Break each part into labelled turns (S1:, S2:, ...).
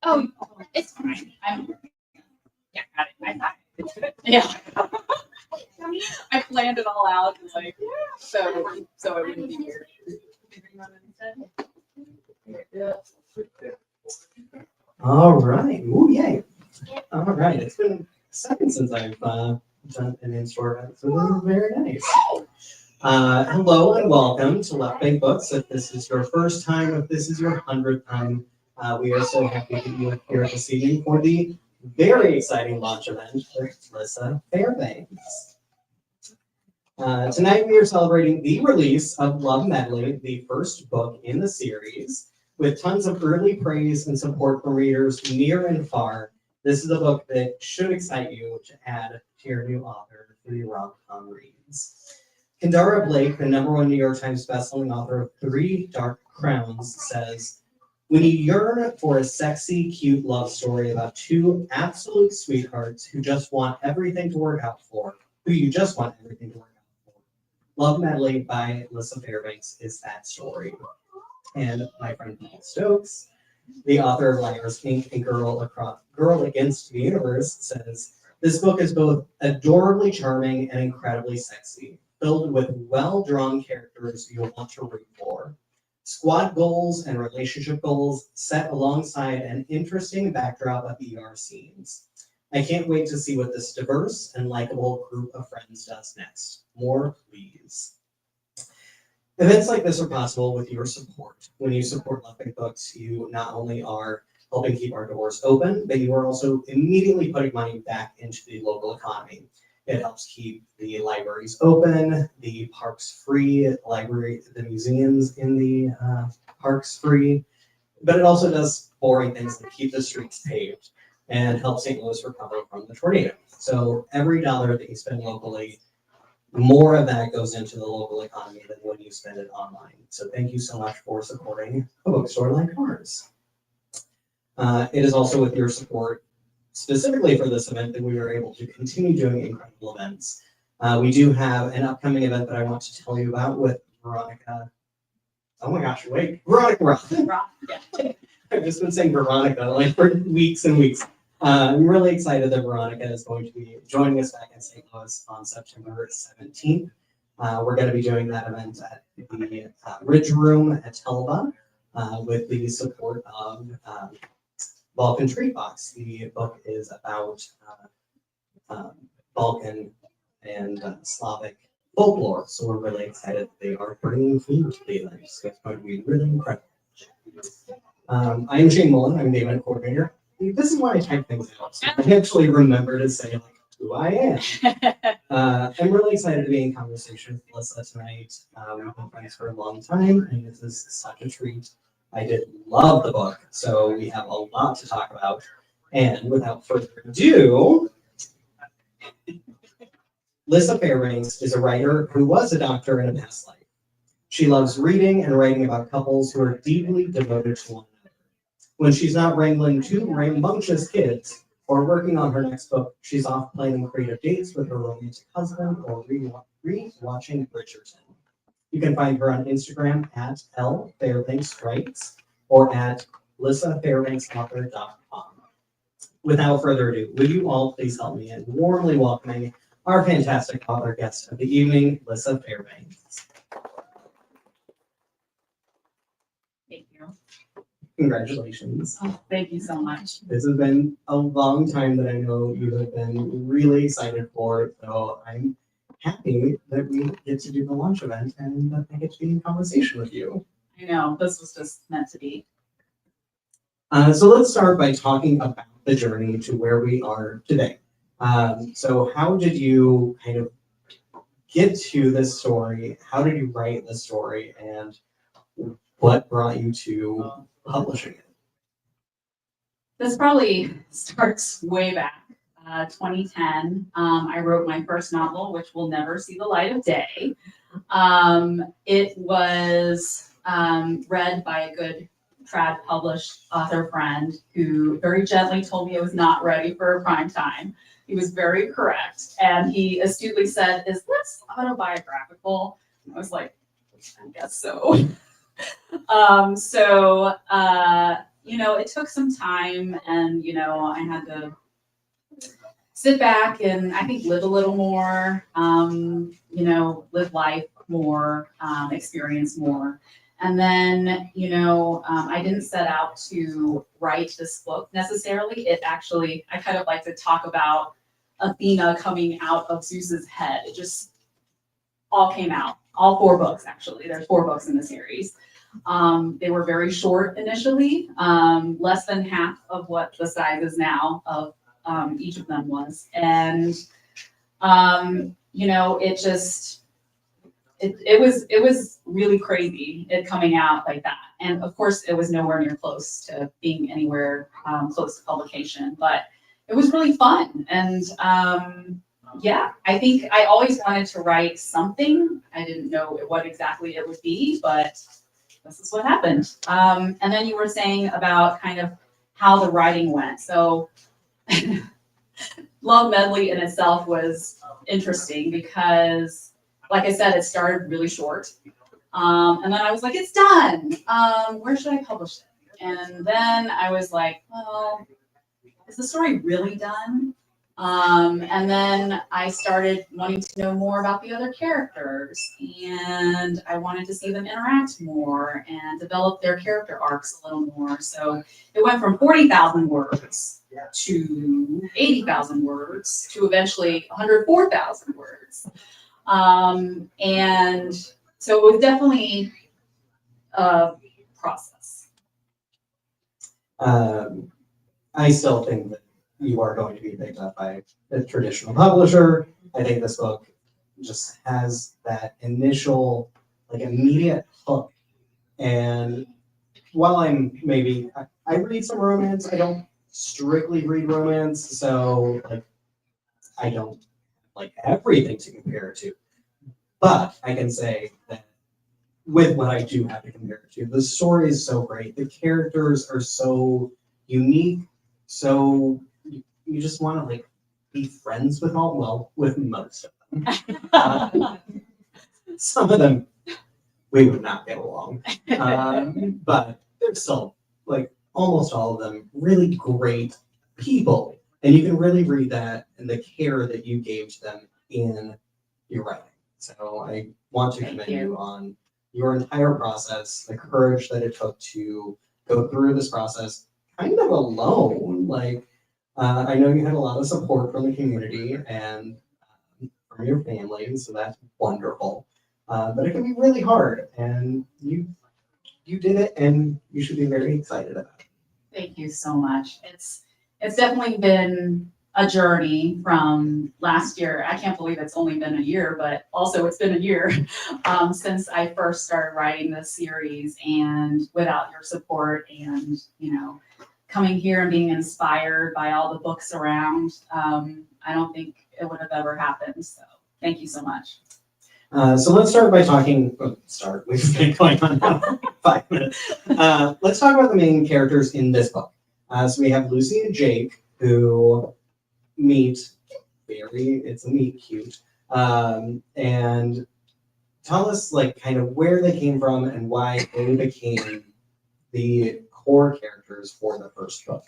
S1: Oh, it's fine. Yeah, got it. I got it. Yeah. I planned it all out, like, so it wouldn't be weird.
S2: All right. Ooh, yay. All right. It's been a second since I've done an in-store event, so this is very nice. Hello and welcome to Left Bank Books. If this is your first time, if this is your 100th time, we are so happy that you are here this evening for the very exciting launch event with Lyssa Fairbanks. Tonight we are celebrating the release of Love Medley, the first book in the series, with tons of early praise and support from readers near and far. This is a book that should excite you to add to your new author for your rom-com reads. Kendara Blake, the #1 New York Times bestselling author of 3 Dark Crowns, says, when you yearn for a sexy, cute love story about 2 absolute sweethearts who just want everything to work out for, Love Medley by Lyssa Fairbanks is that story. And my friend Paul Stokes, the author of Liars Inc. and Girl Against the Universe, says, this book is both adorably charming and incredibly sexy, filled with well-drawn characters you'll want to root for. Squad goals and relationship goals set alongside an interesting backdrop of ER scenes. I can't wait to see what this diverse and likable group of friends does next. More, please. Events like this are possible with your support. When you support Left Bank Books, you not only are helping keep our doors open, but you are also immediately putting money back into the local economy. It helps keep the libraries open, the parks free, the museums in the parks free, but it also does boring things like keep the streets paved and help St. Louis recover from the tornado. So every dollar that you spend locally, more of that goes into the local economy than when you spend it online. So thank you so much for supporting a bookstore like ours. It is also with your support, specifically for this event, that we are able to continue doing incredible events. We do have an upcoming event that I want to tell you about with Veronica. Oh my gosh, wait, Veronica Roth.
S1: Yeah.
S2: I've just been saying Veronica like for weeks and weeks. I'm really excited that Veronica is going to be joining us back in St. Louis on September 17th. We're going to be doing that event at the Ridge Room at Telva with the support of Balkan Treat Box. The book is about Balkan and Slavic folklore, so we're really excited that they are bringing food to the event. So it's going to be really incredible. I'm Shane Mullen. I'm the event coordinator. This is why I type things out. So I actually remember to say like who I am. I'm really excited to be in conversation with Lyssa tonight. We've been friends for a long time, and this is such a treat. I did love the book, so we have a lot to talk about. And without further ado, Lyssa Fairbanks is a writer who was a doctor in a past life. She loves reading and writing about couples who are deeply devoted to one another. When she's not wrangling 2 rambunctious kids or working on her next book, she's off planning creative dates with her romantic husband or re-watching Bridgerton. You can find her on Instagram at @LFairbanksWrites or at LyssaFairbanksAuthor.com. Without further ado, would you all please help me in warmly welcoming our fantastic author guest of the evening, Lyssa Fairbanks.
S1: Thank you.
S2: Congratulations.
S1: Oh, thank you so much.
S2: This has been a long time that I know you have been really excited for, so I'm happy that we get to do the launch event and that I get to be in conversation with you.
S1: I know, this was just meant to be.
S2: So let's start by talking about the journey to where we are today. So how did you kind of get to this story? How did you write this story? And what brought you to publishing it?
S1: This probably starts way back, 2010. I wrote my first novel, which will never see the light of day. It was read by a good trad published author friend who very gently told me I was not ready for prime time. He was very correct, and he astutely said, "Is this autobiographical?" And I was like, "I guess so." it took some time, and I had to sit back and I think live a little more, live life more, experience more. And then, I didn't set out to write this book necessarily. It actually, I kind of like to talk about Athena coming out of Zeus's head. It just all came out. All 4 books, actually. There's 4 books in the series. They were very short initially, less than half of what the size is now of each of them was. And, it was really crazy it coming out like that. And of course, it was nowhere near close to being anywhere close to publication, but it was really fun. And I think I always wanted to write something. I didn't know what exactly it would be, but this is what happened. And then you were saying about kind of how the writing went. So Love Medley in itself was interesting because, like I said, it started really short. And then I was like, it's done. Where should I publish it? And then I was like, well, is the story really done? And then I started wanting to know more about the other characters, and I wanted to see them interact more and develop their character arcs a little more. So it went from 40,000 words to 80,000 words to eventually 104,000 words. And so it was definitely a process.
S2: I still think that you are going to be picked up by a traditional publisher. I think this book just has that initial, immediate hook. And while I read some romance, I don't strictly read romance, so I don't like everything to compare it to. But I can say that with what I do have to compare it to, the story is so great. The characters are so unique. So you just want to be friends with with most of them. Some of them we would not get along, but they're still almost all of them really great people, and you can really read that in the care that you gave to them in your writing. So I want to commend you on your entire process, the courage that it took to go through this process kind of alone. I know you had a lot of support from the community and from your family, so that's wonderful. But it can be really hard, and you did it, and you should be very excited about it.
S1: Thank you so much. It's definitely been a journey from last year. I can't believe it's only been a year, but also it's been a year since I first started writing this series, and without your support and, coming here and being inspired by all the books around, I don't think it would have ever happened. So thank you so much.
S2: So let's start by talking. We've been going on now for 5 minutes. Let's talk about the main characters in this book. So we have Lucy and Jake, who meet it's a meet cute. And tell us kind of where they came from and why they became the core characters for the first book.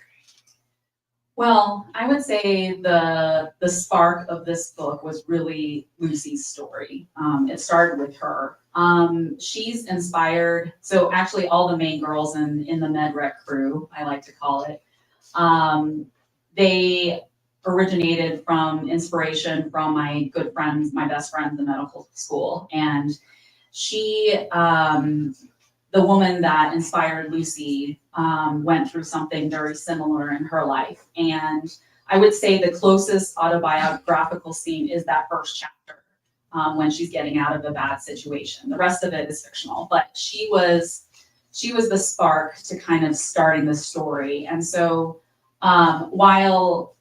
S1: Well, I would say the spark of this book was really Lucy's story. It started with her. She's inspired. So actually, all the main girls in the MedRec crew, I like to call it, they originated from inspiration from my good friends, my best friends in medical school, and she. The woman that inspired Lucy went through something very similar in her life. And I would say the closest autobiographical scene is that first chapter when she's getting out of a bad situation. The rest of it is fictional, but she was the spark to kind of starting the story. And so while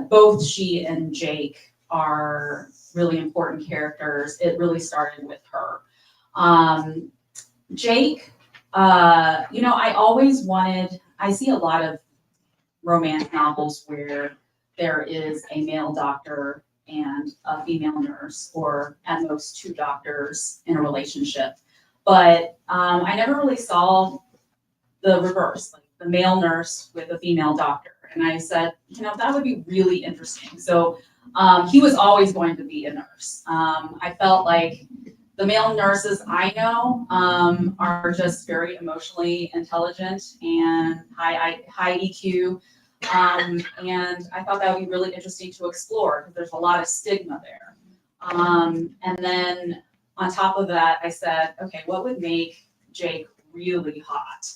S1: both she and Jake are really important characters, it really started with her. Jake, I see a lot of romance novels where there is a male doctor and a female nurse, or at most 2 doctors in a relationship. But I never really saw the reverse, the male nurse with a female doctor. And I said, that would be really interesting. So he was always going to be a nurse. I felt like the male nurses I know are just very emotionally intelligent and high EQ. And I thought that would be really interesting to explore because there's a lot of stigma there. And then on top of that, I said, okay, what would make Jake really hot?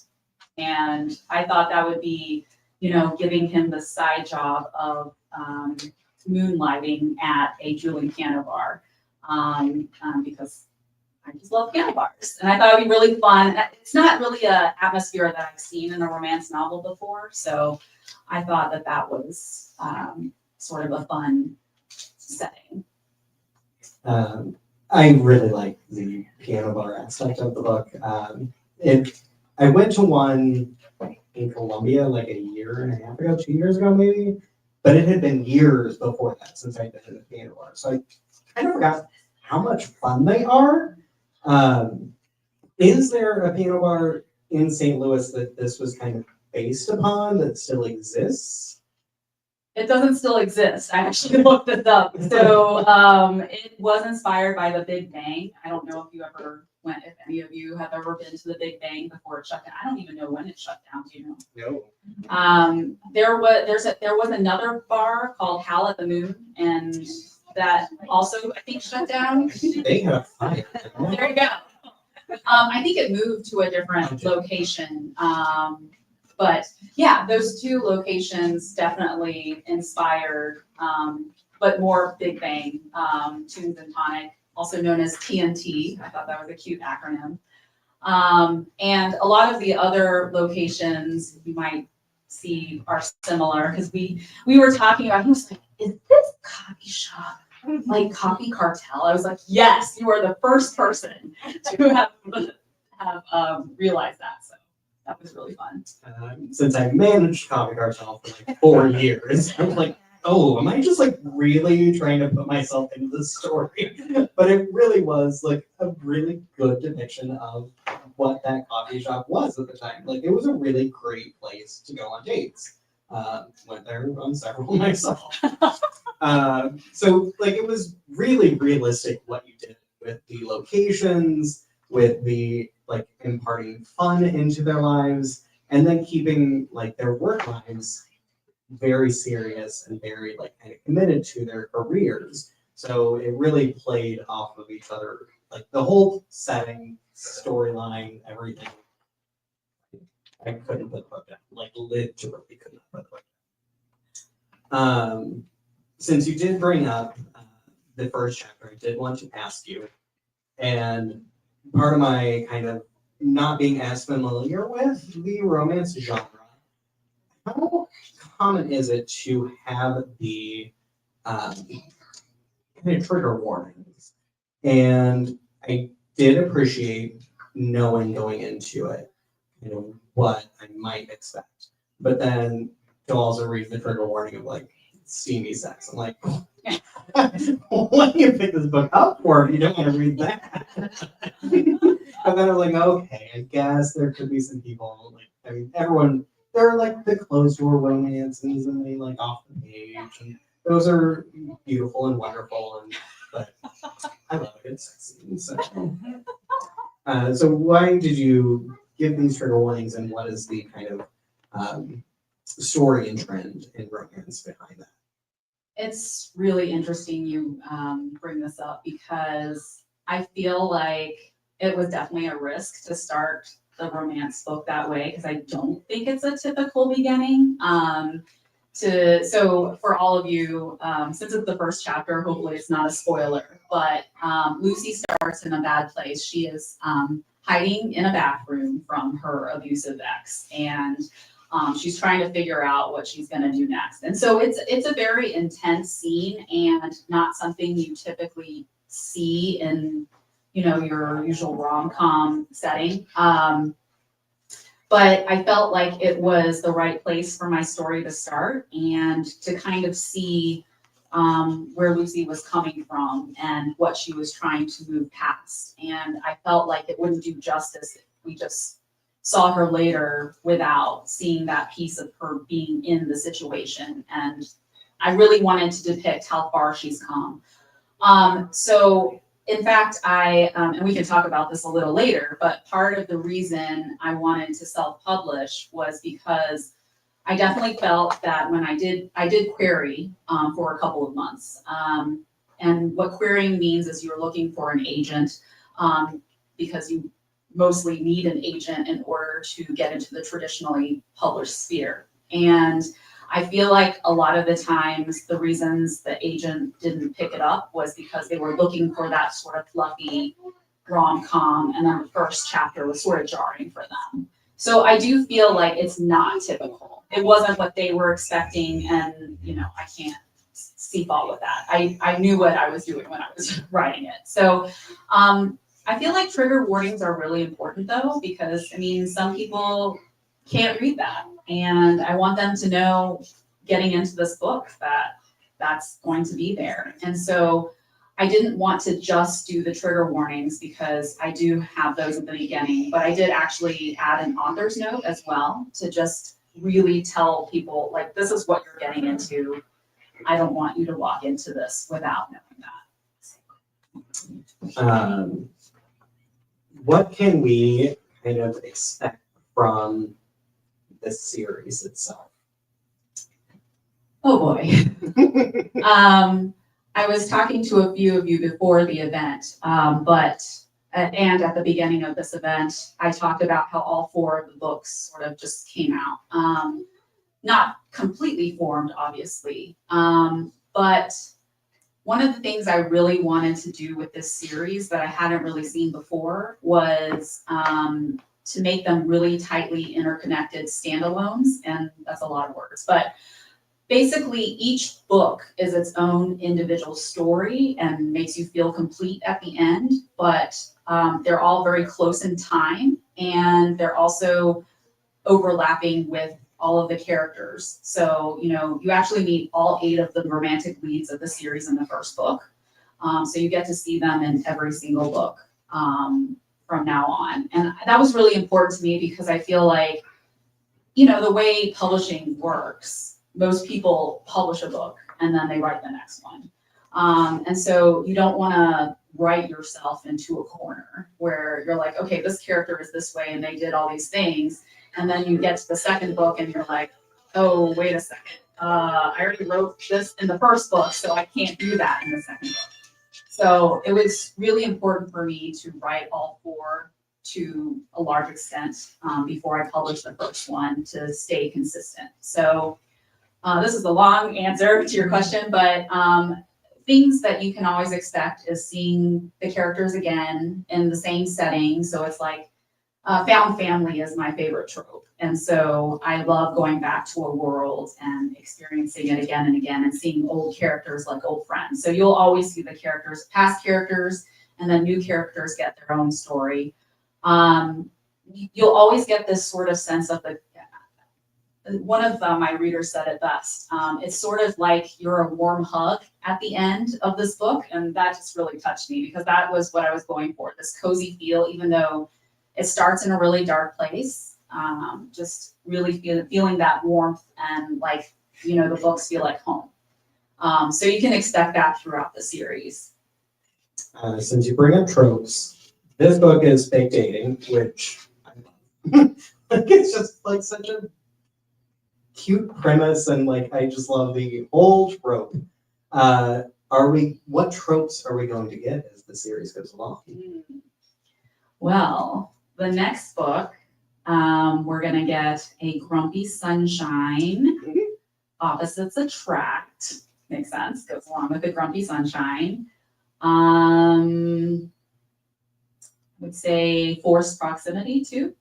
S1: And I thought that would be, giving him the side job of moonlighting at a Julie piano bar because I just love piano bars. And I thought it would be really fun. It's not really an atmosphere that I've seen in a romance novel before. So I thought that was sort of a fun setting.
S2: I really like the piano bar aspect of the book. I went to one in Columbia like a year and a half ago, 2 years ago maybe, but it had been years before that since I'd been in the piano bar. So I kind of forgot how much fun they are. Is there a piano bar in St. Louis that this was kind of based upon that still exists?
S1: It doesn't still exist. I actually looked this up. So it was inspired by the Big Bang. I don't know if you ever went, if any of you have ever been to the Big Bang before it shut down. I don't even know when it shut down. Do you know?
S2: No.
S1: There was another bar called Hal at the Moon, and that also I think shut down.
S2: They had a fire.
S1: There you go. I think it moved to a different location. But yeah, those two locations definitely inspired, but more Big Bang, Tunes and Tonic, also known as TNT. I thought that was a cute acronym. And a lot of the other locations you might see are similar because we were talking about, he was like, is this coffee shop like Coffee Cartel? I was like, yes, you are the first person to have realized that. So that was really fun.
S2: Since I managed Coffee Cartel for like 4 years, I'm like, oh, am I just like really trying to put myself into the story? But it really was like a really good depiction of what that coffee shop was at the time. Like it was a really great place to go on dates. Went there on several myself. So like it was really realistic what you did with the locations, with the like imparting fun into their lives, and then keeping like their work lives very serious and very like kind of committed to their careers. So it really played off of each other, like the whole setting, storyline, everything. I couldn't put the book down, like literally could not put the book down. Since you did bring up the first chapter, I did want to ask you, and part of my kind of not being as familiar with the romance genre, how common is it to have the kind of trigger warnings? And I did appreciate knowing going into it, what I might expect. But then to also read the trigger warning of like steamy sex, I'm like, why do you pick this book up for if you don't want to read that? And then I was like, okay, I guess there could be some people like, I mean, everyone, they're like the closed door romances and they like off the page, and those are beautiful and wonderful, but I love a good sex scene. So why did you give these trigger warnings, and what is the kind of story and trend in romance behind that?
S1: It's really interesting you bring this up because I feel like it was definitely a risk to start the romance book that way because I don't think it's a typical beginning. So for all of you, since it's the first chapter, hopefully it's not a spoiler, but Lucy starts in a bad place. She is hiding in a bathroom from her abusive ex, and she's trying to figure out what she's going to do next. And so it's a very intense scene and not something you typically see in your usual rom-com setting. But I felt like it was the right place for my story to start and to kind of see where Lucy was coming from and what she was trying to move past. And I felt like it wouldn't do justice if we just saw her later without seeing that piece of her being in the situation. And I really wanted to depict how far she's come. So in fact, and we can talk about this a little later, but part of the reason I wanted to self-publish was because I definitely felt that when I did query for a couple of months. And what querying means is you're looking for an agent because you mostly need an agent in order to get into the traditionally published sphere. And I feel like a lot of the times the reasons the agent didn't pick it up was because they were looking for that sort of fluffy rom-com, and then the first chapter was sort of jarring for them. So I do feel like it's not typical. It wasn't what they were expecting, and I can't see fault with that. I knew what I was doing when I was writing it. So I feel like trigger warnings are really important though, because some people can't read that. And I want them to know getting into this book that that's going to be there. And so I didn't want to just do the trigger warnings because I do have those at the beginning, but I did actually add an author's note as well to just really tell people, like, this is what you're getting into. I don't want you to walk into this without knowing that.
S2: What can we kind of expect from this series itself?
S1: Oh boy. I was talking to a few of you before the event, and at the beginning of this event, I talked about how all 4 of the books sort of just came out. Not completely formed, obviously, but one of the things I really wanted to do with this series that I hadn't really seen before was to make them really tightly interconnected standalones, and that's a lot of words, but basically each book is its own individual story and makes you feel complete at the end, but they're all very close in time, and they're also overlapping with all of the characters. So, you actually meet all 8 of the romantic leads of the series in the first book. So you get to see them in every single book from now on. And that was really important to me because I feel like, the way publishing works, most people publish a book and then they write the next one. And so you don't want to write yourself into a corner where you're like, okay, this character is this way and they did all these things. And then you get to the second book and you're like, oh, wait a second. I already wrote this in the first book, so I can't do that in the second book. So it was really important for me to write all 4 to a large extent before I published the first one to stay consistent. So this is a long answer to your question, but things that you can always expect is seeing the characters again in the same setting. So it's like found family is my favorite trope. And so I love going back to a world and experiencing it again and again and seeing old characters like old friends. So you'll always see the characters, past characters, and then new characters get their own story. You'll always get this sort of sense of one of my readers said it best. It's sort of like you're a warm hug at the end of this book. And that just really touched me because that was what I was going for, this cozy feel, even though it starts in a really dark place. Just really feeling that warmth and like, the books feel like home. So you can expect that throughout the series.
S2: Since you bring up tropes, this book is fake dating, which I love. It's just like such a cute premise, and like I just love the whole trope. What tropes are we going to get as the series goes along?
S1: Well, the next book, we're gonna get a grumpy sunshine. Opposites attract. Makes sense. Goes along with the grumpy sunshine. I would say forced proximity too.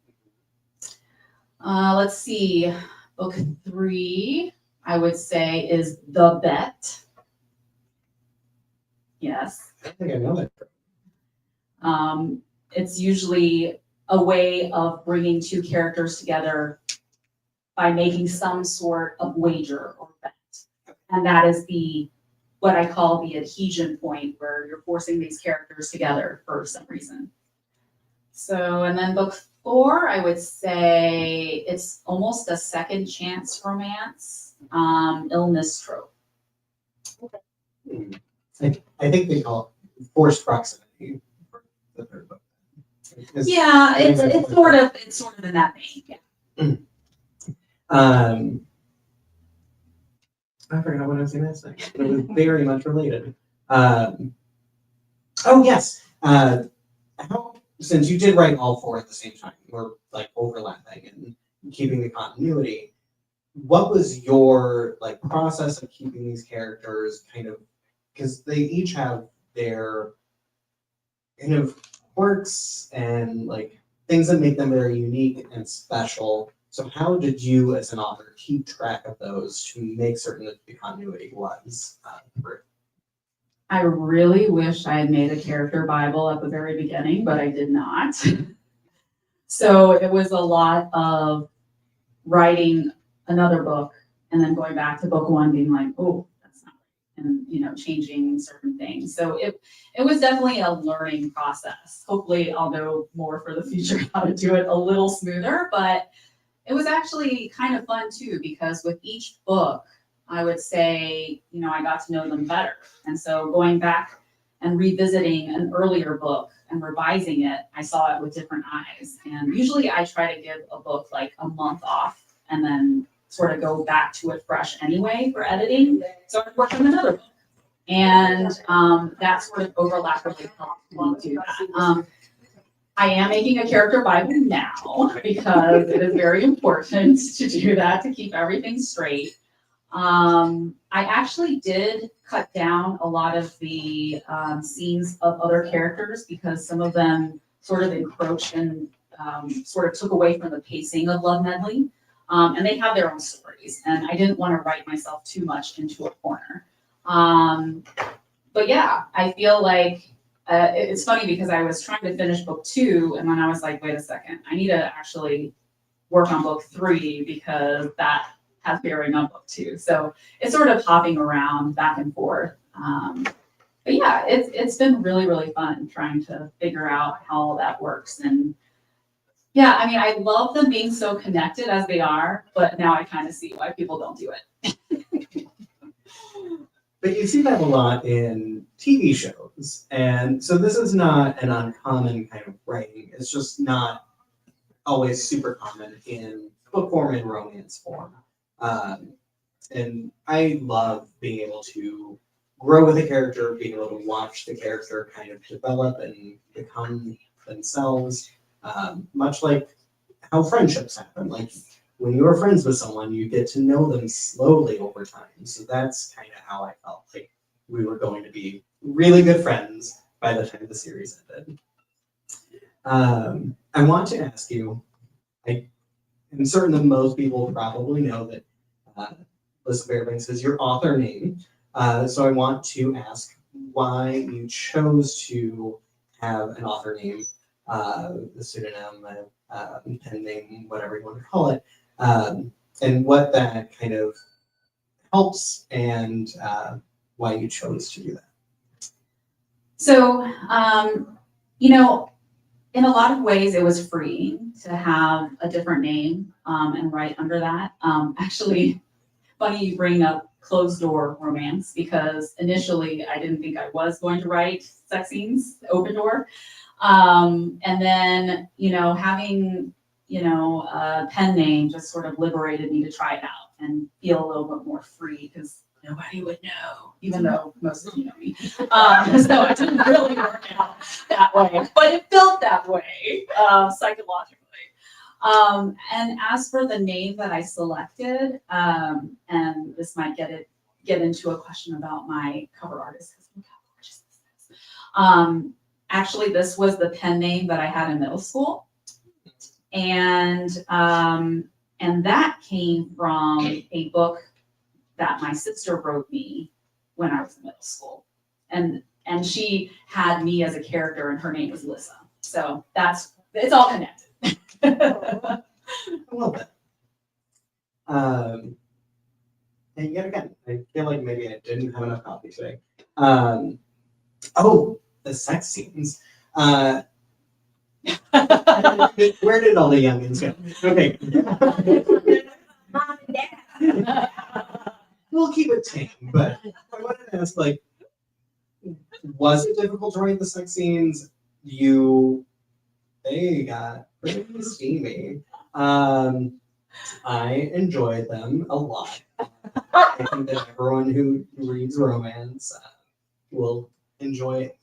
S1: Let's see. Book 3, I would say, is The Bet. Yes.
S2: I think I know that.
S1: It's usually a way of bringing 2 characters together by making some sort of wager or bet. And that is what I call the adhesion point, where you're forcing these characters together for some reason. So, and then book 4, I would say it's almost a second chance romance, illness trope.
S2: I think they call it forced proximity for the third book.
S1: Yeah, it's sort of in that vein. Yeah.
S2: I forgot what I was going to say. But it was very much related. Oh yes. Since you did write all 4 at the same time, we're like overlapping and keeping the continuity. What was your like process of keeping these characters kind of, because they each have their kind of quirks and like things that make them very unique and special. So how did you, as an author, keep track of those to make certain that the continuity was through?
S1: I really wish I had made a character Bible at the very beginning, but I did not. So it was a lot of writing another book and then going back to book 1 being like, oh, that's not right. And changing certain things. So it was definitely a learning process. Hopefully I'll know more for the future how to do it a little smoother, but it was actually kind of fun too, because with each book, I would say, I got to know them better. And so going back and revisiting an earlier book and revising it, I saw it with different eyes. And usually I try to give a book like a month off and then sort of go back to it fresh anyway for editing. So I worked on another book. And that sort of overlap really helped me do that. I am making a character Bible now because it is very important to do that, to keep everything straight. I actually did cut down a lot of the scenes of other characters because some of them sort of encroached and sort of took away from the pacing of Love Medley. And they have their own stories, and I didn't want to write myself too much into a corner. But yeah, I feel like it's funny because I was trying to finish book 2, and then I was like, wait a second, I need to actually work on book 3 because that has bearing on book 2. So it's sort of hopping around back and forth. But yeah, it's been really, really fun trying to figure out how all that works. And yeah, I mean, I love them being so connected as they are, but now I kind of see why people don't do it.
S2: But you see that a lot in TV shows. And so this is not an uncommon kind of writing. It's just not always super common in book form and romance form. And I love being able to grow with a character, being able to watch the character kind of develop and become themselves, much like how friendships happen. Like when you're friends with someone, you get to know them slowly over time. So that's kind of how I felt like we were going to be really good friends by the time the series ended. I want to ask you, I'm certain that most people probably know that Lyssa Fairbanks is your author name. So I want to ask why you chose to have an author name, the pseudonym, pen name, whatever you want to call it, and what that kind of helps and why you chose to do that.
S1: So, in a lot of ways, it was freeing to have a different name and write under that. Actually, funny you bring up closed door romance because initially I didn't think I was going to write sex scenes, open door. And then, having, a pen name just sort of liberated me to try it out and feel a little bit more free because nobody would know, even though most of you know me. So it didn't really work out that way, but it felt that way psychologically. And as for the name that I selected, and this might get into a question about my cover artist, because look how gorgeous this is. Actually, this was the pen name that I had in middle school, and that came from a book that my sister wrote me when I was in middle school, and she had me as a character, and her name was Lyssa. So it's all connected.
S2: I love that. And yet again, I feel like maybe I didn't have enough coffee today. The sex scenes. Where did all the youngins go? Okay.
S3: Mom and Dad.
S2: We'll keep it tame, but I wanted to ask, like, was it difficult to write the sex scenes? They got pretty steamy. I enjoyed them a lot. I think that everyone who reads romance will enjoy it,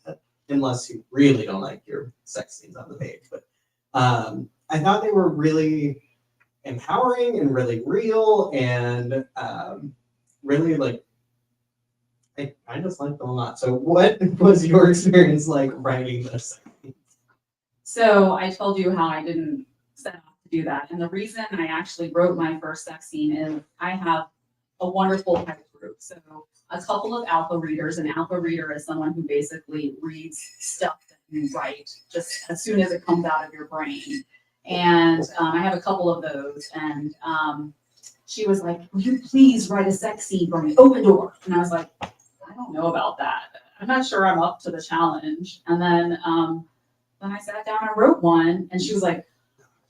S2: unless you really don't like your sex scenes on the page. But I thought they were really empowering and really real, and really like I just liked them a lot. So, what was your experience like writing this?
S1: So I told you how I didn't set off to do that. And the reason I actually wrote my first sex scene is I have a wonderful type group. So a couple of alpha readers. An alpha reader is someone who basically reads stuff that you write just as soon as it comes out of your brain. And I have a couple of those. And she was like, will you please write a sex scene for me? Open door. And I was like, I don't know about that. I'm not sure I'm up to the challenge. And then I sat down and wrote one, and she was like,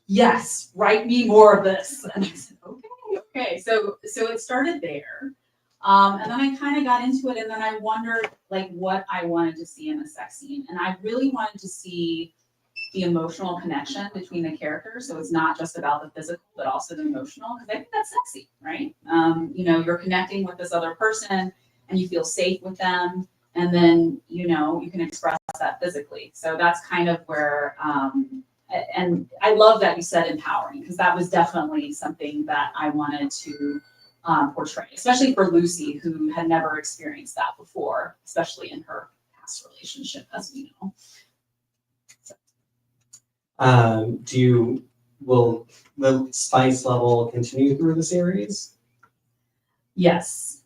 S1: yes, write me more of this. And I said, okay. So it started there. And then I kind of got into it, and then I wondered like what I wanted to see in a sex scene. And I really wanted to see the emotional connection between the characters. So it's not just about the physical, but also the emotional, because I think that's sexy, right? You're connecting with this other person and you feel safe with them. And then, you can express that physically. So that's kind of where, and I love that you said empowering, because that was definitely something that I wanted to portray, especially for Lucy, who had never experienced that before, especially in her past relationship, as we know. So.
S2: Will the spice level continue through the series?
S1: Yes.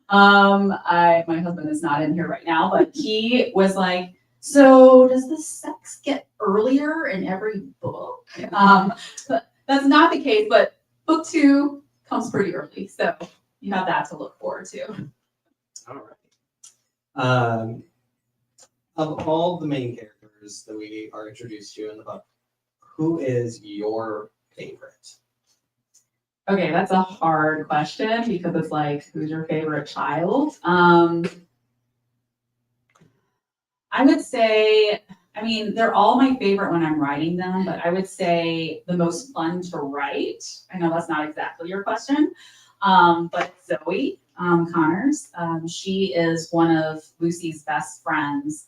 S1: My husband is not in here right now, but he was like, so does the sex get earlier in every book? But that's not the case, but book 2 comes pretty early. So you have that to look forward to.
S2: All right. Of all the main characters that we are introduced to in the book, who is your favorite?
S1: Okay, that's a hard question because it's like, who's your favorite child? I would say, they're all my favorite when I'm writing them, but I would say the most fun to write. I know that's not exactly your question, but Zoe Connors. She is one of Lucy's best friends.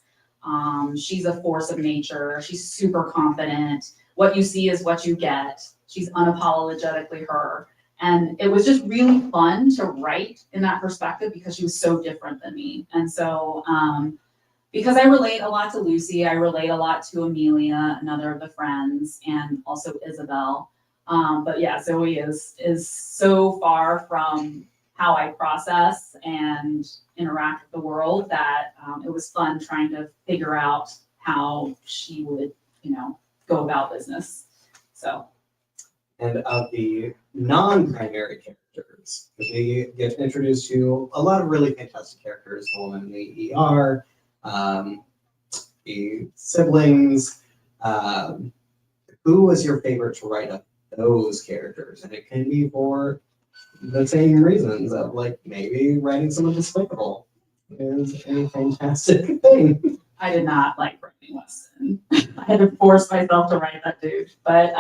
S1: She's a force of nature. She's super confident. What you see is what you get. She's unapologetically her. And it was just really fun to write in that perspective because she was so different than me. And so, because I relate a lot to Lucy, I relate a lot to Amelia, another of the friends, and also Isabel. But yeah, Zoe is so far from how I process and interact with the world that it was fun trying to figure out how she would, go about business. So.
S2: And of the non-primary characters, because we get introduced to a lot of really fantastic characters, the woman in the ER, the siblings. Who was your favorite to write up those characters? And it can be for the same reasons of like maybe writing someone despicable is a fantastic thing.
S1: I did not like writing Weston. I had to force myself to write that dude. But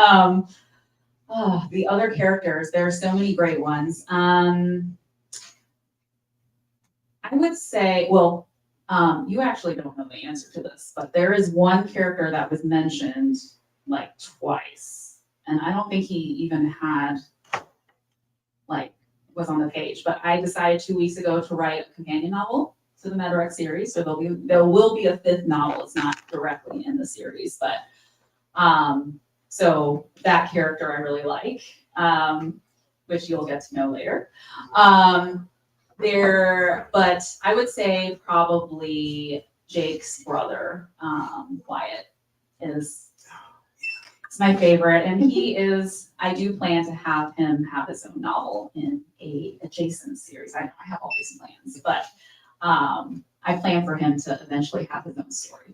S1: the other characters, there are so many great ones. I would say, well, you actually don't know the answer to this, but there is one character that was mentioned like twice. And I don't think he even had was on the page, but I decided 2 weeks ago to write a companion novel to the Medley series. So there will be a 5th novel. It's not directly in the series, but so that character I really like, which you'll get to know later. But I would say probably Jake's brother, Wyatt, is my favorite, and I do plan to have him have his own novel in a adjacent series. I have all these plans, but I plan for him to eventually have his own story.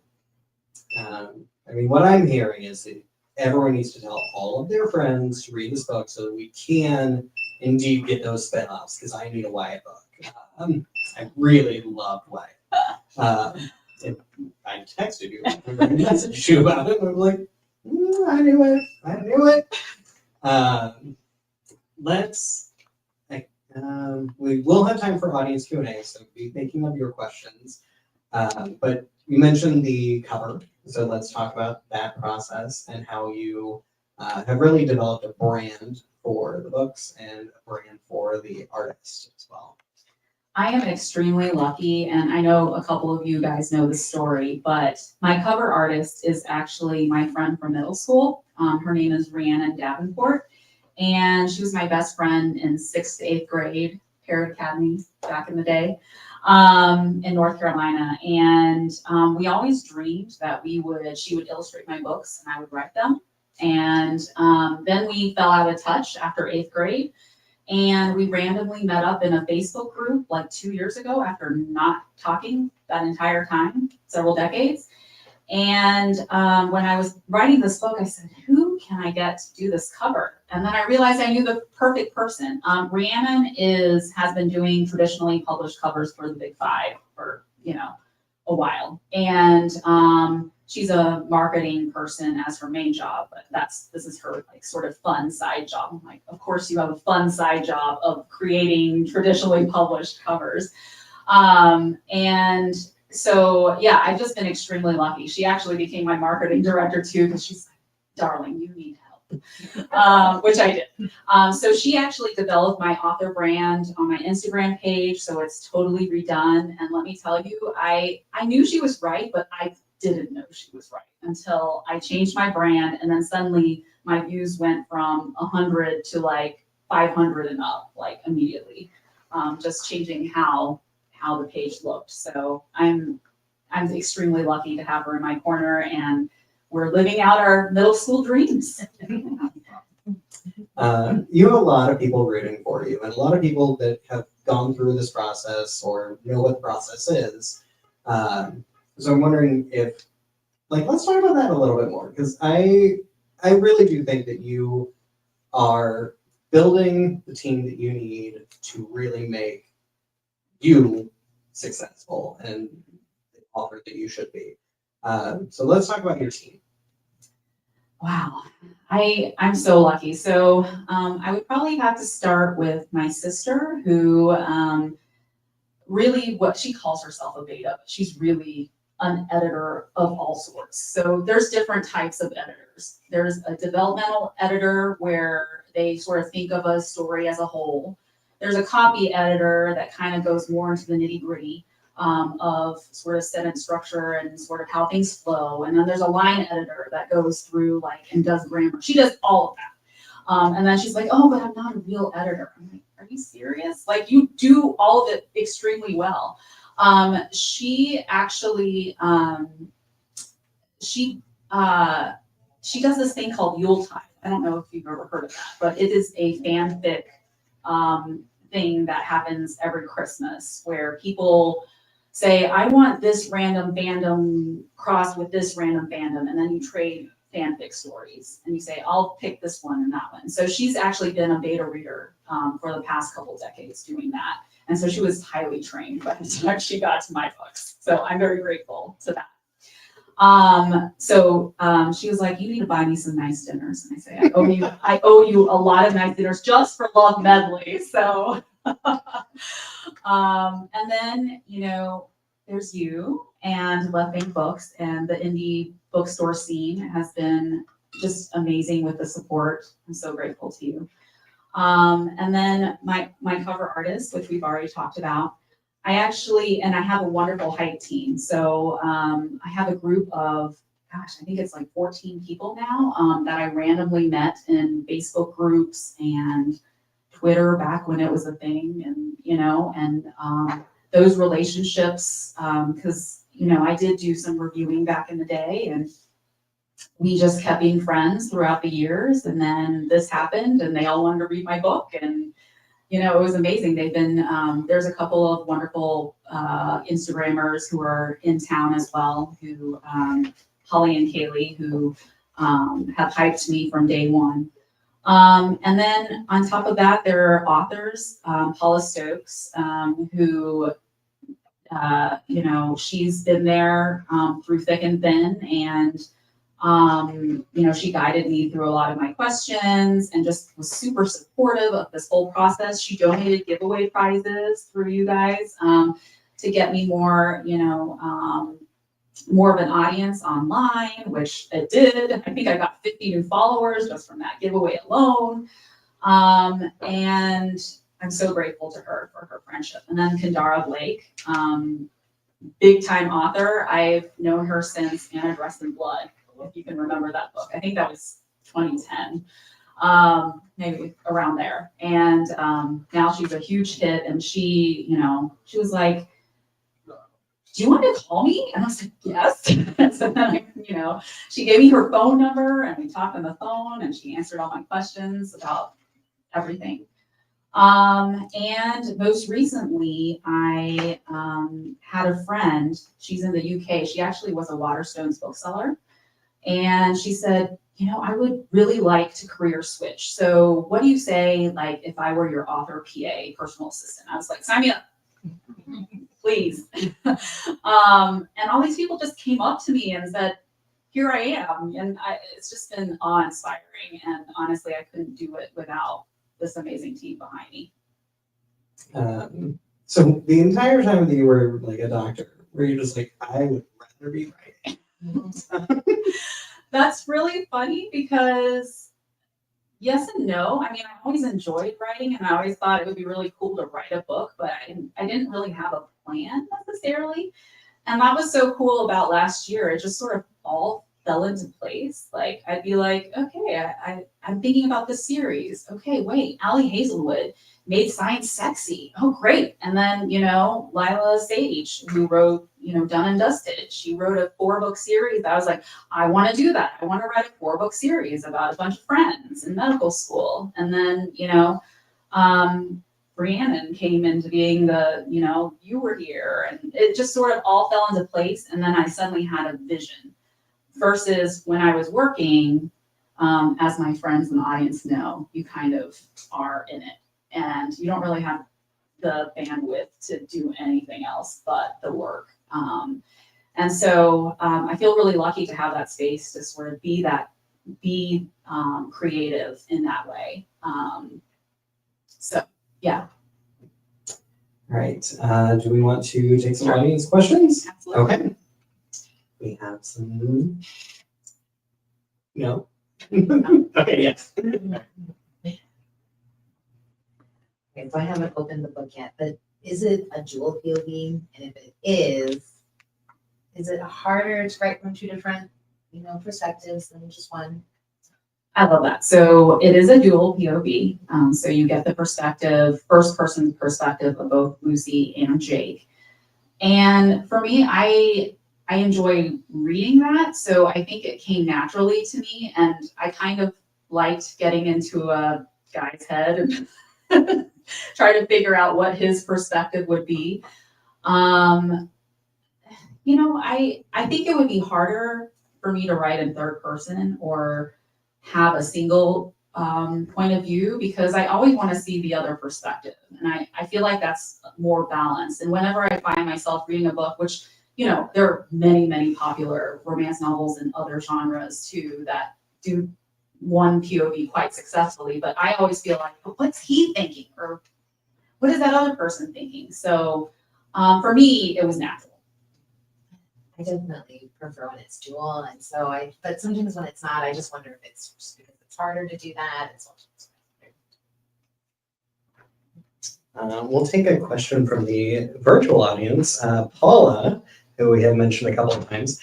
S2: I mean, what I'm hearing is that everyone needs to tell all of their friends to read this book so that we can indeed get those spin-offs, because I need a Wyatt book. I really loved Wyatt. And I texted you, I messaged you about it, and I'm like, I knew it. We will have time for audience Q&A, so be thinking of your questions. But you mentioned the cover, so let's talk about that process and how you have really developed a brand for the books and a brand for the artist as well.
S1: I am extremely lucky, and I know a couple of you guys know the story, but my cover artist is actually my friend from middle school. Her name is Rhiannon Davenport, and she was my best friend in 6th to 8th grade, Parrott Academy back in the day, in North Carolina. And we always dreamed that she would illustrate my books and I would write them. And then we fell out of touch after 8th grade. And we randomly met up in a Facebook group like 2 years ago after not talking that entire time, several decades. And when I was writing this book, I said, who can I get to do this cover? And then I realized I knew the perfect person. Rhiannon has been doing traditionally published covers for the Big Five for, a while. And she's a marketing person as her main job, but this is her like sort of fun side job. I'm like, of course you have a fun side job of creating traditionally published covers. And so yeah, I've just been extremely lucky. She actually became my marketing director too, because she's like, darling, you need help, which I did. So she actually developed my author brand on my Instagram page, so it's totally redone. And let me tell you, I knew she was right, but I didn't know she was right until I changed my brand, and then suddenly my views went from 100 to like 500 and up, like immediately, just changing how the page looked. So I'm extremely lucky to have her in my corner, and we're living out our middle school dreams.
S2: You have a lot of people rooting for you, and a lot of people that have gone through this process or know what the process is. So I'm wondering if, let's talk about that a little bit more, because I really do think that you are building the team that you need to really make you successful and the author that you should be. So let's talk about your team.
S1: Wow, I'm so lucky. So I would probably have to start with my sister, who really, what she calls herself a beta, but she's really an editor of all sorts. So there's different types of editors. There's a developmental editor where they sort of think of a story as a whole. There's a copy editor that kind of goes more into the nitty-gritty of sort of sentence structure and sort of how things flow. And then there's a line editor that goes through and does grammar. She does all of that. And then she's like, oh, but I'm not a real editor. I'm like, are you serious? Like, you do all of it extremely well. She actually, she does this thing called Yuletide. I don't know if you've ever heard of that, but it is a fanfic thing that happens every Christmas where people say, I want this random fandom crossed with this random fandom, and then you trade fanfic stories and you say, I'll pick this one and that one. So she's actually been a beta reader for the past couple decades doing that. And so she was highly trained by the time she got to my books. So I'm very grateful to that. She was like, you need to buy me some nice dinners. And I say, I owe you a lot of nice dinners just for Love Medley. So, and then, there's you and Left Bank Books, and the indie bookstore scene has been just amazing with the support. I'm so grateful to you. And then my cover artist, which we've already talked about. I have a wonderful hype team. So I have a group of, I think it's like 14 people now that I randomly met in Facebook groups and Twitter back when it was a thing, and those relationships, because I did do some reviewing back in the day, and we just kept being friends throughout the years. And then this happened, and they all wanted to read my book, and it was amazing. They've been, there's a couple of wonderful Instagrammers who are in town as well, who Holly and Kaylee, who have hyped me from day one. And then on top of that, there are authors, Paula Stokes, who, she's been there through thick and thin, and she guided me through a lot of my questions and just was super supportive of this whole process. She donated giveaway prizes through you guys to get me more, more of an audience online, which it did. I think I got 50 new followers just from that giveaway alone. And I'm so grateful to her for her friendship. And then Kendara Blake, big time author. I've known her since Anna Dressed in Blood, if you can remember that book. I think that was 2010, maybe around there. And now she's a huge hit. And she was like, do you want to call me? And I was like, yes. So then, she gave me her phone number and we talked on the phone and she answered all my questions about everything. And most recently, I had a friend, she's in the UK. She actually was a Waterstones bookseller. And she said, I would really like to career switch. So what do you say, like, if I were your author PA, personal assistant? I was like, sign me up. Please. And all these people just came up to me and said, here I am. And it's just been awe-inspiring. And honestly, I couldn't do it without this amazing team behind me.
S2: So the entire time that you were like a doctor, were you just like, I would rather be writing?
S1: That's really funny because yes and no. I mean, I always enjoyed writing and I always thought it would be really cool to write a book, but I didn't really have a plan necessarily. And that was so cool about last year. It just sort of all fell into place. Like, I'd be like, okay, I'm thinking about this series. Okay, wait, Allie Hazelwood made science sexy. Oh, great. And then, Lila Sage, who wrote, Done and Dusted. She wrote a 4-book series. I was like, I want to do that. I want to write a 4-book series about a bunch of friends in medical school. And then, Rhiannon came into being you were here. And it just sort of all fell into place. And then I suddenly had a vision. Versus when I was working, as my friends in the audience know, you kind of are in it. And you don't really have the bandwidth to do anything else but the work. And so I feel really lucky to have that space to sort of be creative in that way. So, yeah.
S2: All right. Do we want to take some audience questions?
S1: Absolutely.
S2: Okay. We have some. No? Okay, yes.
S3: Okay, so I haven't opened the book yet, but is it a dual POV? And if it is it harder to write from 2 different, perspectives than just one?
S1: I love that. So it is a dual POV. So you get the first person perspective of both Lucy and Jake. And for me, I enjoy reading that. So I think it came naturally to me. And I kind of liked getting into a guy's head and try to figure out what his perspective would be. I think it would be harder for me to write in third person or have a single point of view because I always want to see the other perspective. And I feel like that's more balanced. And whenever I find myself reading a book, which, there are many, many popular romance novels in other genres too that do one POV quite successfully, but I always feel like, well, what's he thinking? Or what is that other person thinking? So for me, it was natural.
S3: I definitely prefer when it's dual, and so but sometimes when it's not, I just wonder if it's just because it's harder to do that.
S2: We'll take a question from the virtual audience. Paula, who we have mentioned a couple of times,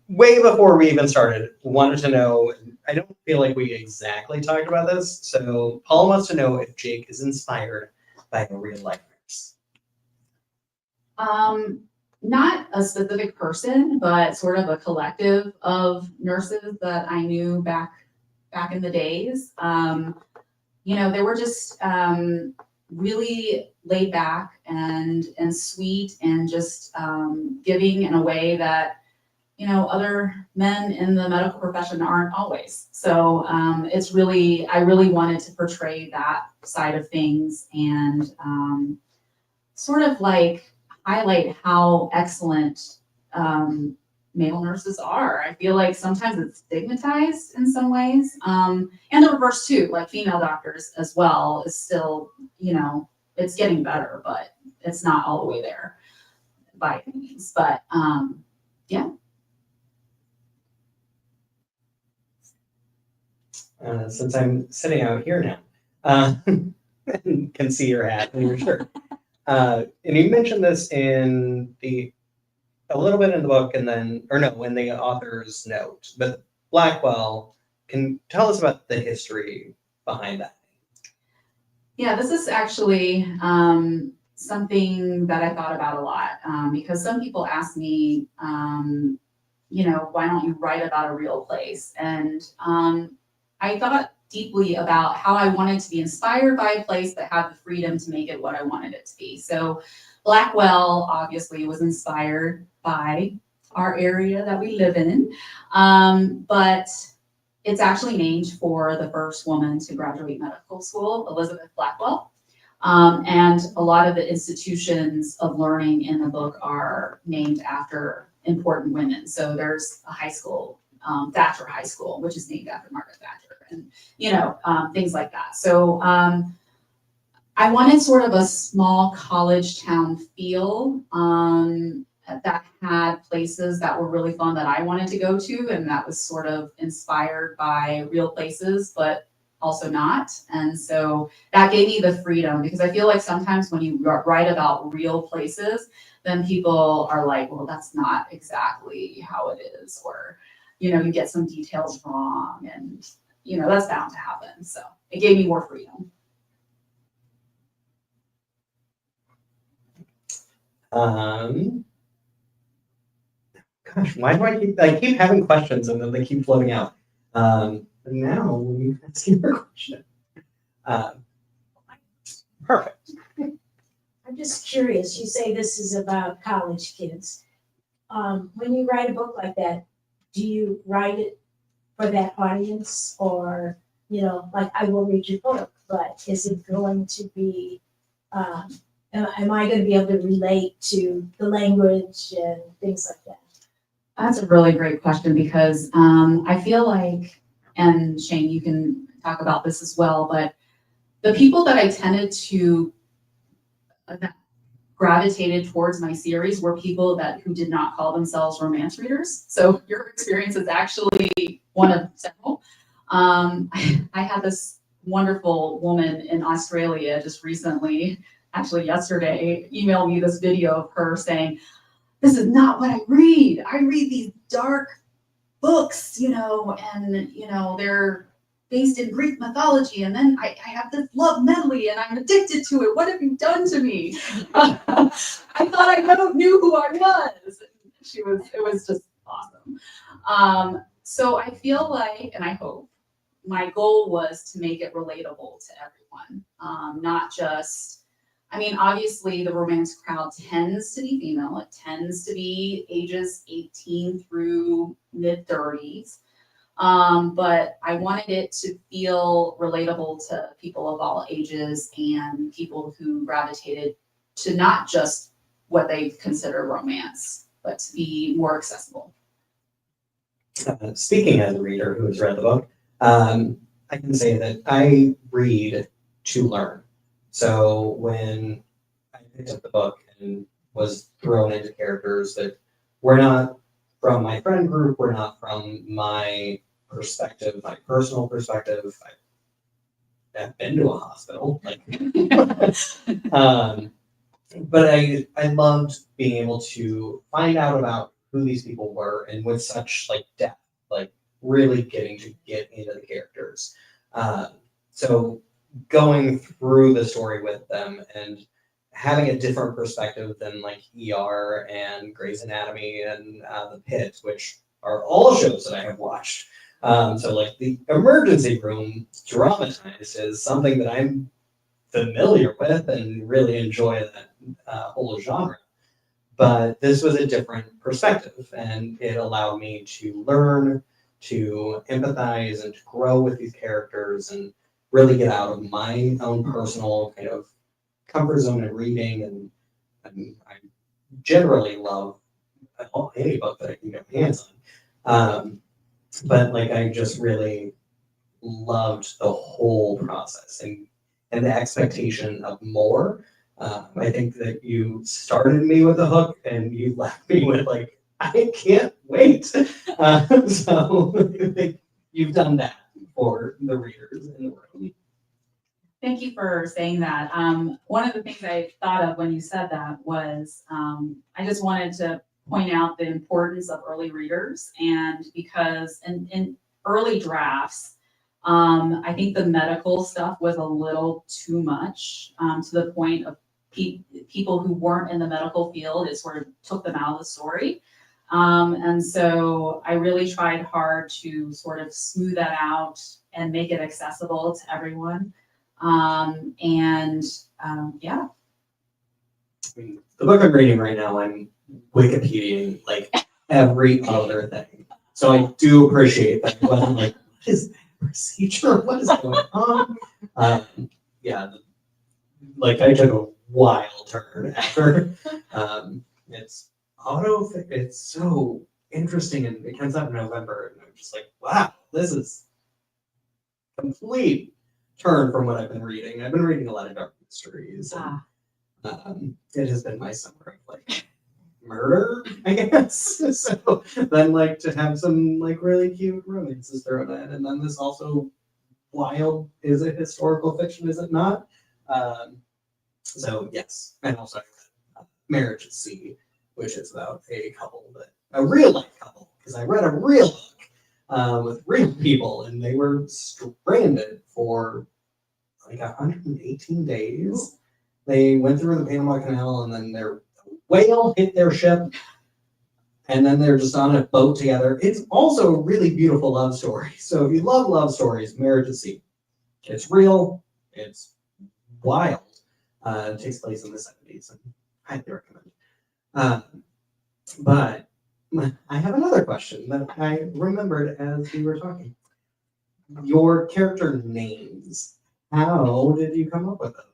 S2: way before we even started, wanted to know, I don't feel like we exactly talked about this, so Paula wants to know if Jake is inspired by a real life nurse.
S1: Not a specific person, but sort of a collective of nurses that I knew back in the days. They were just really laid back and sweet and just giving in a way that, other men in the medical profession aren't always. So it's really, I really wanted to portray that side of things and sort of like highlight how excellent male nurses are. I feel like sometimes it's stigmatized in some ways. And the reverse too, like female doctors as well is still, it's getting better, but it's not all the way there by any means. But yeah.
S2: Since I'm sitting out here now, and can see your hat and your shirt. And you mentioned this in a little bit in the book, and then, or no, in the author's note. But Blackwell, can tell us about the history behind that.
S1: Yeah, this is actually something that I thought about a lot because some people ask me, why don't you write about a real place? And I thought deeply about how I wanted to be inspired by a place that had the freedom to make it what I wanted it to be. So Blackwell obviously was inspired by our area that we live in, but it's actually named for the first woman to graduate medical school, Elizabeth Blackwell. And a lot of the institutions of learning in the book are named after important women. So there's a high school, Thatcher High School, which is named after Margaret Thatcher, and things like that. So I wanted sort of a small college town feel that had places that were really fun that I wanted to go to, and that was sort of inspired by real places, but also not. And so that gave me the freedom, because I feel like sometimes when you write about real places, then people are like, well, that's not exactly how it is, or you get some details wrong, and that's bound to happen. So it gave me more freedom.
S2: Gosh, why do I keep having questions and then they keep floating out? But now let me ask you a question. Perfect.
S4: I'm just curious, you say this is about college kids. When you write a book like that, do you write it for that audience, or, like, I will read your book, but is it going to be, am I going to be able to relate to the language and things like that?
S1: That's a really great question, because I feel like, and Shane, you can talk about this as well, but the people that I tended to that gravitated towards my series were people who did not call themselves romance readers. So your experience is actually one of several. I had this wonderful woman in Australia just recently, actually yesterday, email me this video of her saying, this is not what I read. I read these dark books, and, they're based in Greek mythology. And then I have this love medley and I'm addicted to it. What have you done to me? I thought I knew who I was. It was just awesome. So I feel like, and I hope, my goal was to make it relatable to everyone, not just, obviously the romance crowd tends to be female. It tends to be ages 18 through mid-30s. But I wanted it to feel relatable to people of all ages and people who gravitated to not just what they consider romance, but to be more accessible.
S2: Speaking as a reader who has read the book, I can say that I read to learn. So when I picked up the book and was thrown into characters that were not from my friend group, were not from my perspective, my personal perspective, I've been to a hospital, but I loved being able to find out about who these people were, and with such depth, really getting to get into the characters. So going through the story with them and having a different perspective than ER and Grey's Anatomy and The Pit, which are all shows that I have watched. So the emergency room dramatized is something that I'm familiar with and really enjoy that whole genre. But this was a different perspective, and it allowed me to learn, to empathize, and to grow with these characters, and really get out of my own personal kind of comfort zone in reading. And I generally love any book that I can get my hands on. But like I just really loved the whole process and the expectation of more. I think that you started me with a hook and you left me with like, I can't wait. So like, you've done that for the readers in the room.
S1: Thank you for saying that. One of the things I thought of when you said that was I just wanted to point out the importance of early readers, and because in early drafts, I think the medical stuff was a little too much to the point of people who weren't in the medical field. It sort of took them out of the story. And so I really tried hard to sort of smooth that out and make it accessible to everyone. Yeah.
S2: The book I'm reading right now, I'm Wikipediaing like every other thing. So I do appreciate that. It wasn't like, what is that procedure? What is going on? Yeah, like I took a wild turn after. It's it's so interesting, and it comes out in November, and I'm just like, wow, this is complete turn from what I've been reading. I've been reading a lot of dark mysteries. And, it has been my summer of like murder, I guess. So then like to have some like really cute romances thrown in, and then this also wild, is it historical fiction, is it not? So yes, and also Marriage at Sea, which is about a real life couple, because I read a real book with real people, and they were stranded for like 118 days. They went through the Panama Canal, and then their whale hit their ship, and then they're just on a boat together. It's also a really beautiful love story. So if you love love stories, Marriage at Sea. It's real. It's wild. It takes place in the 70s, and I highly recommend. But I have another question that I remembered as we were talking. Your character names. How did you come up with those?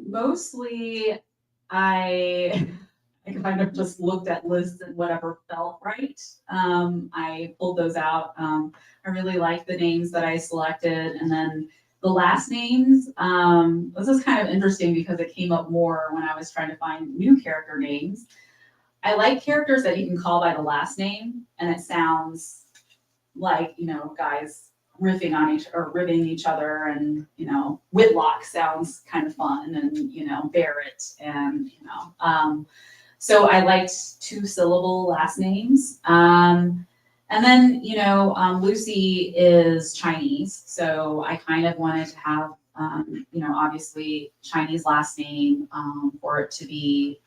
S1: Mostly I kind of just looked at lists and whatever felt right. I pulled those out. I really liked the names that I selected, and then the last names. This is kind of interesting because it came up more when I was trying to find new character names. I like characters that you can call by the last name, and it sounds like, guys ribbing each other, and Whitlock sounds kind of fun, and Barrett, and so I liked 2-syllable last names. And then Lucy is Chinese, so I kind of wanted to have obviously Chinese last name for it to be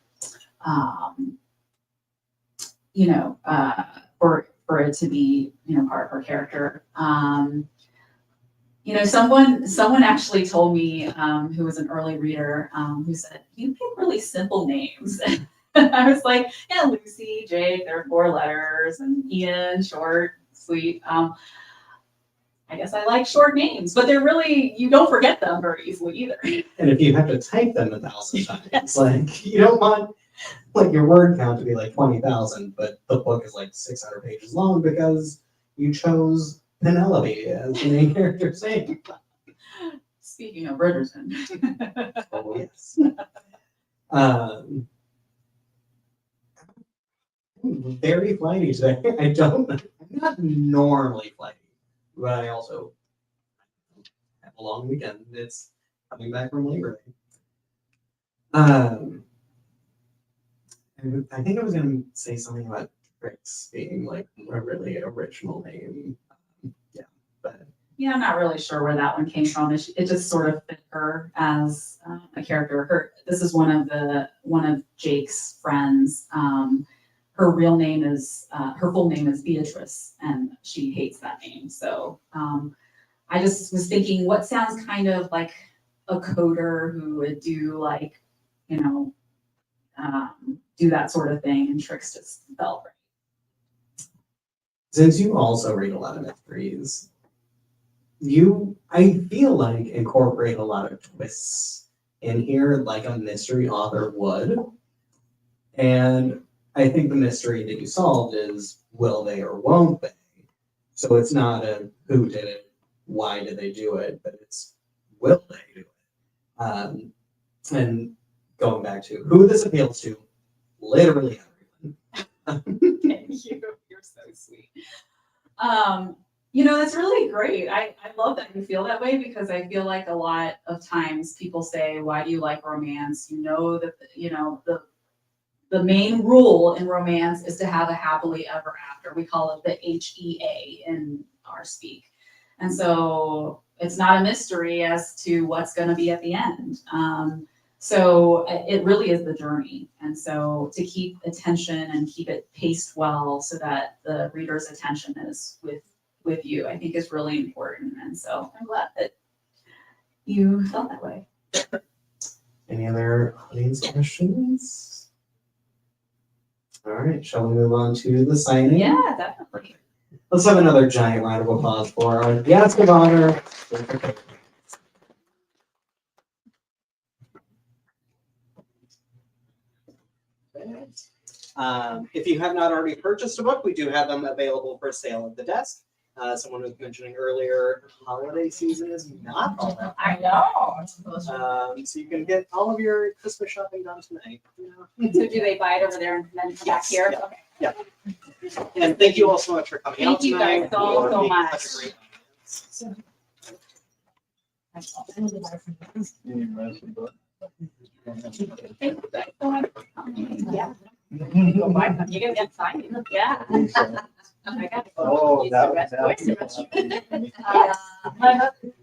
S1: for it to be part of her character. Someone actually told me, who was an early reader, who said, you pick really simple names. And I was like, yeah, Lucy, Jake, there are 4 letters, and Ian, short, sweet. I guess I like short names, but they're really, you don't forget them very easily either.
S2: And if you have to type them 1,000 times, like you don't want like your word count to be like 20,000, but the book is like 600 pages long because you chose Penelope as the main character's name.
S1: Speaking of Bridgerton.
S2: Oh yes. Very flighty today. I'm not normally flighty, but I also have a long weekend. It's coming back from Labor Day. I think I was going to say something about Trix being like a really original name. But
S1: Yeah, I'm not really sure where that one came from. It just sort of fit her as a character. This is one of Jake's friends. Her real name is her full name is Beatrice, and she hates that name. So I just was thinking, what sounds kind of like a coder who would do like you know, do that sort of thing, and tricks just felt right.
S2: Since you also read a lot of mysteries, I feel like, incorporate a lot of twists in here, like a mystery author would. And I think the mystery that you solved is, will they or won't they? So it's not a who did it, why did they do it, but it's will they do it? And going back to who this appeals to, literally everyone.
S1: Thank you. You're so sweet. That's really great. I love that you feel that way, because I feel like a lot of times people say, why do you like romance? You know that, the main rule in romance is to have a happily ever after. We call it the HEA in our speak. And so it's not a mystery as to what's going to be at the end. So it really is the journey. And so to keep attention and keep it paced well so that the reader's attention is with you, I think is really important. And so I'm glad that you felt that way.
S2: Any other audience questions? All right, shall we move on to the signing?
S1: Yeah, definitely.
S2: Let's have another giant round of applause for our guest of honor. If you have not already purchased a book, we do have them available for sale at the desk. Someone was mentioning earlier, holiday season is not all that.
S1: I know.
S2: So you can get all of your Christmas shopping done tonight.
S1: So do they buy it over there and then come back
S2: Yes.
S1: here?
S2: Yeah.
S1: Okay.
S2: And thank you all so much for coming out
S1: Thank you
S2: tonight.
S1: guys so, so
S2: Being
S1: much.
S2: such a great
S1: Thank you guys so much for coming. Yeah. Go buy them. You can get signed. Yeah. I got it.
S5: Oh, that was.
S1: My husband